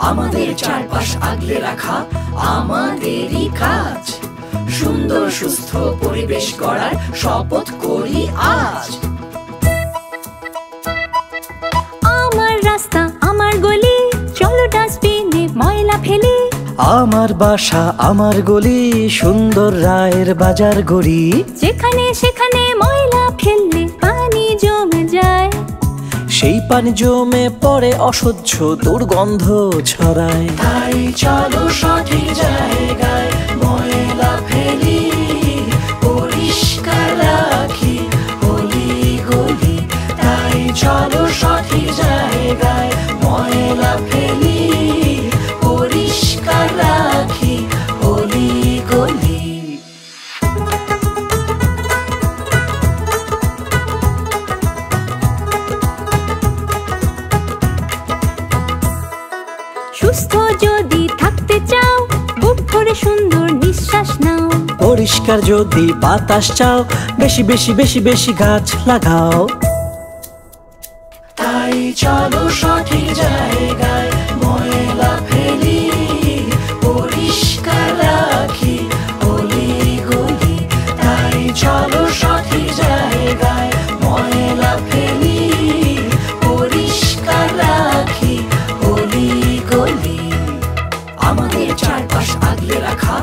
আমাদের চারপাশ আগলে রাখা আমাদেরই কাজ। সুন্দর সুস্থ পরিবেশ গড়ার শপথ করি আজ। আমার রাস্তা আমার গলি, চলো ডাস্টবিনে ময়লা ফেলি। আমার বাসা আমার গলি, সুন্দর রায়ের বাজার গড়ি। যেখানে সেখানে ময়লা ফেললে পানি জমে যায়, সেই পানি জমে পড়ে অসহ্য দুর্গন্ধ ছড়ায়। তাই চলো সঠিক জায়গায় ময়লা ফেলি, পরিষ্কার রাখি গলি গলি। তাই চলো সঠিক জায়গায় ময়লা ফেলি, পরিষ্কার রাখি গলি গলি। সুস্থ যদি থাকতে চাও, বুক ভরে সুন্দর নিঃশ্বাস নাও। পরিষ্কার যদি বাতাস চাও, বেশি বেশি বেশি বেশি গাছ লাগাও। তাই চলো সঠিক জায়গায় ময়লা ফেলি, পরিষ্কার রাখি গলি গলি। তাই চলো সঠিক জায়গায় ময়লা ফেলি, পরিষ্কার রাখি গলি গলি। আমাদের চারপাশ আগলে রাখা